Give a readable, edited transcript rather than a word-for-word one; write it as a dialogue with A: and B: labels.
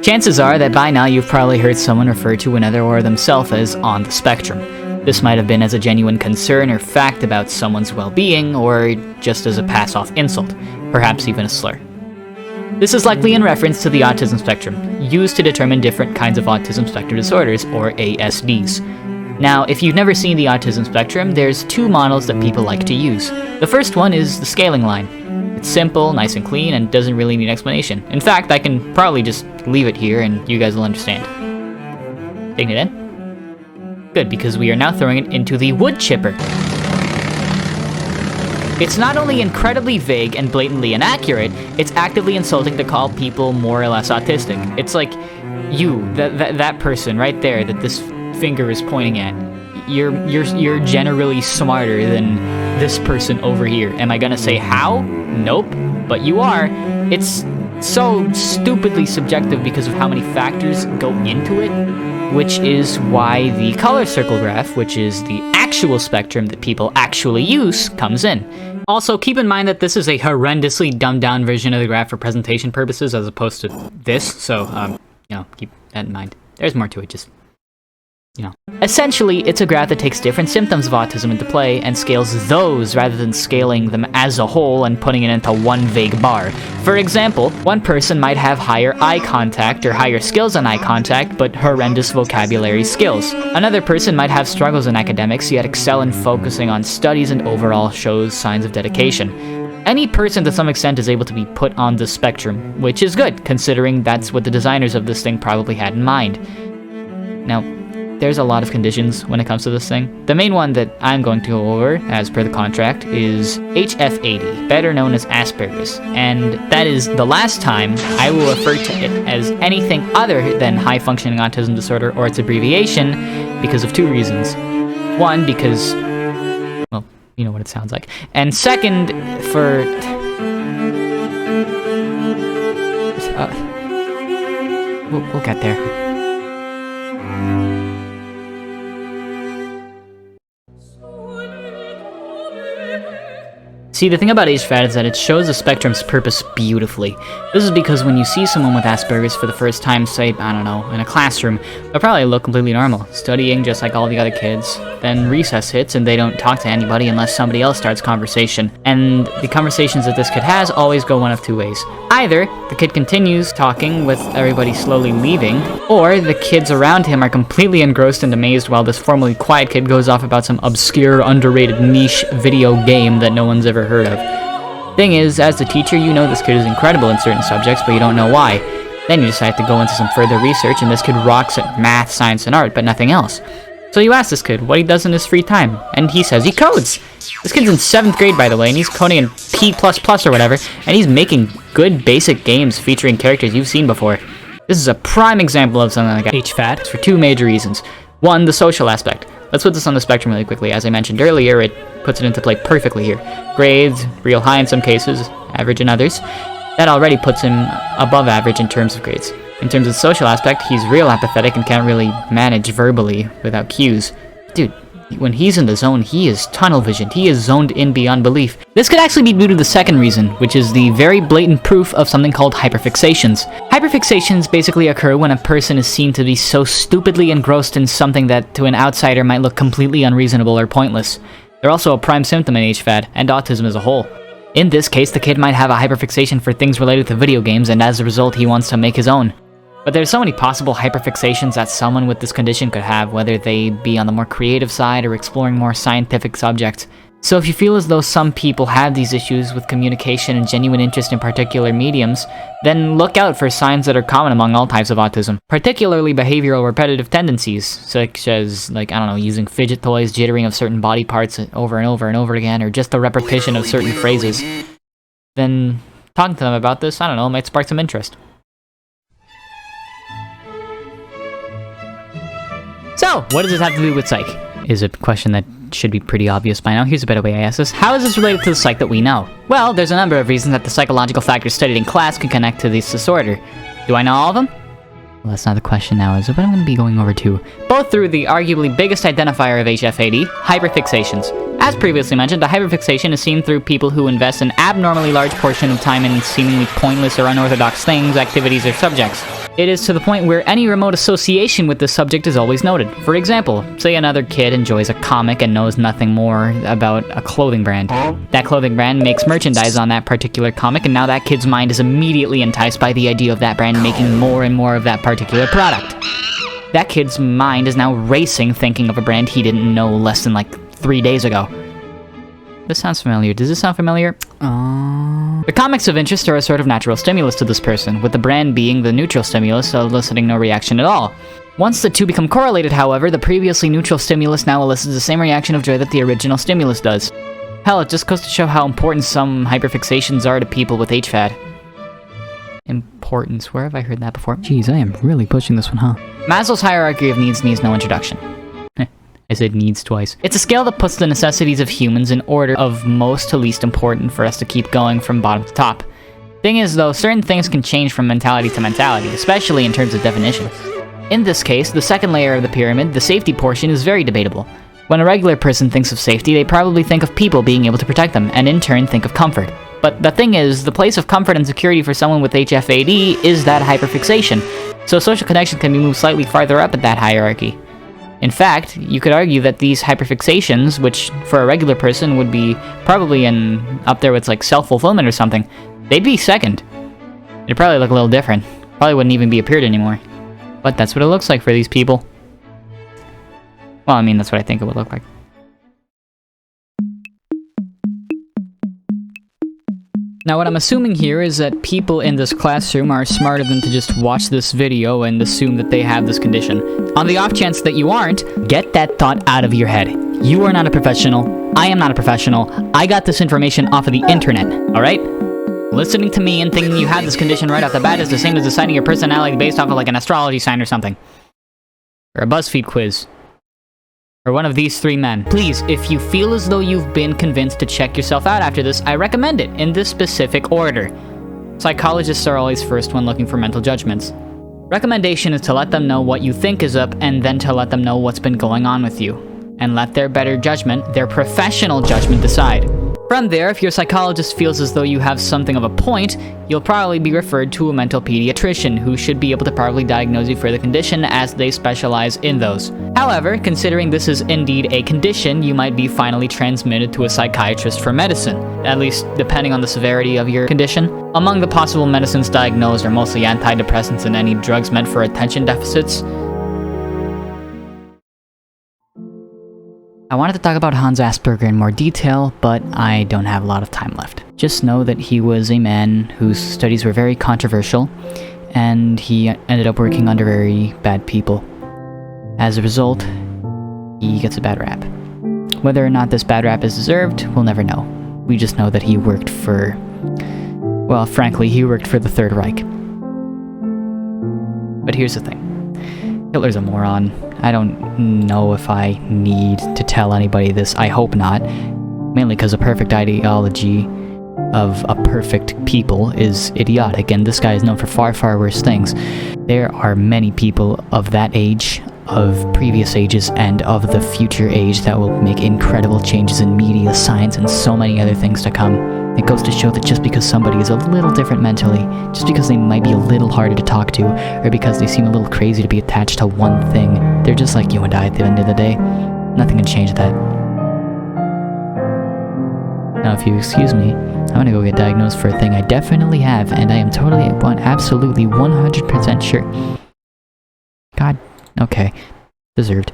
A: Chances are that by now you've probably heard someone refer to another or themselves as on the spectrum. This might have been as a genuine concern or fact about someone's well-being, or just as a pass-off insult, perhaps even a slur. This is likely in reference to the autism spectrum, used to determine different kinds of autism spectrum disorders, or ASDs. Now, if you've never seen the autism spectrum, there's two models that people like to use. The first one is the scaling line. It's simple, nice and clean, and doesn't really need explanation. In fact, I can probably just leave it here and you guys will understand. Taking it in? Good, because we are now throwing it into the wood chipper. It's not only incredibly vague and blatantly inaccurate, it's actively insulting to call people more or less autistic. It's like, you, that person right there that this finger is pointing at, you're generally smarter than this person over here. Am I gonna say how? Nope, but you are. It's so stupidly subjective because of how many factors go into it, which is why the color circle graph, which is the actual spectrum that people actually use, comes in. Also, keep in mind that this is a horrendously dumbed down version of the graph for presentation purposes as opposed to this, so, keep that in mind. There's more to it, just, Essentially, it's a graph that takes different symptoms of autism into play and scales those rather than scaling them as a whole and putting it into one vague bar. For example, one person might have higher eye contact or higher skills in eye contact, but horrendous vocabulary skills. Another person might have struggles in academics, yet excel in focusing on studies and overall shows signs of dedication. Any person to some extent is able to be put on the spectrum, which is good, considering that's what the designers of this thing probably had in mind. Now, there's a lot of conditions when it comes to this thing. The main one that I'm going to go over, as per the contract, is HFAD, better known as Asperger's, and that is the last time I will refer to it as anything other than High Functioning Autism Disorder or its abbreviation because of two reasons. One, because, well, you know what it sounds like. And second, for... we'll get there. See, the thing about HFAD is that it shows the spectrum's purpose beautifully. This is because when you see someone with Asperger's for the first time, say, I don't know, in a classroom, they'll probably look completely normal, studying just like all the other kids. Then recess hits and they don't talk to anybody unless somebody else starts conversation. And the conversations that this kid has always go one of two ways. Either the kid continues talking with everybody slowly leaving, or the kids around him are completely engrossed and amazed while this formerly quiet kid goes off about some obscure, underrated niche video game that no one's ever heard of. Thing is, as the teacher, you know this kid is incredible in certain subjects, but you don't know why. Then you decide to go into some further research, and this kid rocks at math, science, and art, but nothing else. So you ask this kid what he does in his free time, and he says he codes! This kid's in 7th grade, by the way, and he's coding in P++ or whatever, and he's making good basic games featuring characters you've seen before. This is a prime example of something like HFAD. It's for two major reasons. One, the social aspect. Let's put this on the spectrum really quickly. As I mentioned earlier, it puts it into play perfectly here. Grades, real high in some cases, average in others. That already puts him above average in terms of grades. In terms of the social aspect, he's real apathetic and can't really manage verbally without cues. Dude, when he's in the zone, he is tunnel visioned. He is zoned in beyond belief. This could actually be due to the second reason, which is the very blatant proof of something called hyperfixations. Hyperfixations basically occur when a person is seen to be so stupidly engrossed in something that to an outsider might look completely unreasonable or pointless. They're also a prime symptom in HFAD, and autism as a whole. In this case, the kid might have a hyperfixation for things related to video games, and as a result, he wants to make his own. But there's so many possible hyperfixations that someone with this condition could have, whether they be on the more creative side or exploring more scientific subjects. So if you feel as though some people have these issues with communication and genuine interest in particular mediums, then look out for signs that are common among all types of autism, particularly behavioral repetitive tendencies, such as, using fidget toys, jittering of certain body parts over and over and over again, or just the repetition of certain phrases. Then talking to them about this, might spark some interest. So, what does this have to do with psych? Is a question that should be pretty obvious by now. Here's a better way I ask this. How is this related to the psych that we know? Well, there's a number of reasons that the psychological factors studied in class can connect to this disorder. Do I know all of them? Well, that's not the question now, is it? But I'm going to be going over two. Both through the arguably biggest identifier of HFAD, hyperfixations. As previously mentioned, a hyperfixation is seen through people who invest an abnormally large portion of time in seemingly pointless or unorthodox things, activities, or subjects. It is to the point where any remote association with the subject is always noted. For example, say another kid enjoys a comic and knows nothing more about a clothing brand. That clothing brand makes merchandise on that particular comic, and now that kid's mind is immediately enticed by the idea of that brand making more and more of that particular product. That kid's mind is now racing thinking of a brand he didn't know less than like 3 days ago. This sounds familiar. Does this sound familiar? The comics of interest are a sort of natural stimulus to this person, with the brand being the neutral stimulus, eliciting no reaction at all. Once the two become correlated, however, the previously neutral stimulus now elicits the same reaction of joy that the original stimulus does. Hell, it just goes to show how important some hyperfixations are to people with HFAD. Importance. Where have I heard that before? Jeez, I am really pushing this one, huh? Maslow's hierarchy of needs needs no introduction. I said needs twice. It's a scale that puts the necessities of humans in order of most to least important for us to keep going from bottom to top. Thing is, though, certain things can change from mentality to mentality, especially in terms of definitions. In this case, the second layer of the pyramid, the safety portion, is very debatable. When a regular person thinks of safety, they probably think of people being able to protect them, and in turn think of comfort. But the thing is, the place of comfort and security for someone with HFAD is that hyperfixation, so social connection can be moved slightly farther up in that hierarchy. In fact, you could argue that these hyperfixations, which for a regular person would be probably up there with like self-fulfillment or something, they'd be second. It'd probably look a little different. Probably wouldn't even be a period anymore. But that's what it looks like for these people. Well, I mean, that's what I think it would look like. Now, what I'm assuming here is that people in this classroom are smarter than to just watch this video and assume that they have this condition. On the off chance that you aren't, get that thought out of your head. You are not a professional. I am not a professional. I got this information off of the internet, alright? Listening to me and thinking you had this condition right off the bat is the same as deciding your personality based off of like an astrology sign or something. Or a BuzzFeed quiz. Or one of these three men. Please, if you feel as though you've been convinced to check yourself out after this, I recommend it in this specific order. Psychologists are always first when looking for mental judgments. Recommendation is to let them know what you think is up and then to let them know what's been going on with you. And let their better judgment, their professional judgment, decide. From there, if your psychologist feels as though you have something of a point, you'll probably be referred to a mental pediatrician who should be able to properly diagnose you for the condition as they specialize in those. However, considering this is indeed a condition, you might be finally transmitted to a psychiatrist for medicine, at least depending on the severity of your condition. Among the possible medicines diagnosed are mostly antidepressants and any drugs meant for attention deficits. I wanted to talk about Hans Asperger in more detail, but I don't have a lot of time left. Just know that he was a man whose studies were very controversial, and he ended up working under very bad people. As a result, he gets a bad rap. Whether or not this bad rap is deserved, we'll never know. We just know that he worked for... well, frankly, he worked for the Third Reich. But here's the thing. Hitler's a moron. I don't know if I need to tell anybody this. I hope not. Mainly because a perfect ideology of a perfect people is idiotic, and this guy is known for far, far worse things. There are many people of that age, of previous ages, and of the future age that will make incredible changes in media, science, and so many other things to come. It goes to show that just because somebody is a little different mentally, just because they might be a little harder to talk to, or because they seem a little crazy to be attached to one thing, they're just like you and I at the end of the day. Nothing can change that. Now, if you excuse me, I'm gonna go get diagnosed for a thing I definitely have, and I am totally, absolutely 100% sure. God, okay. Deserved.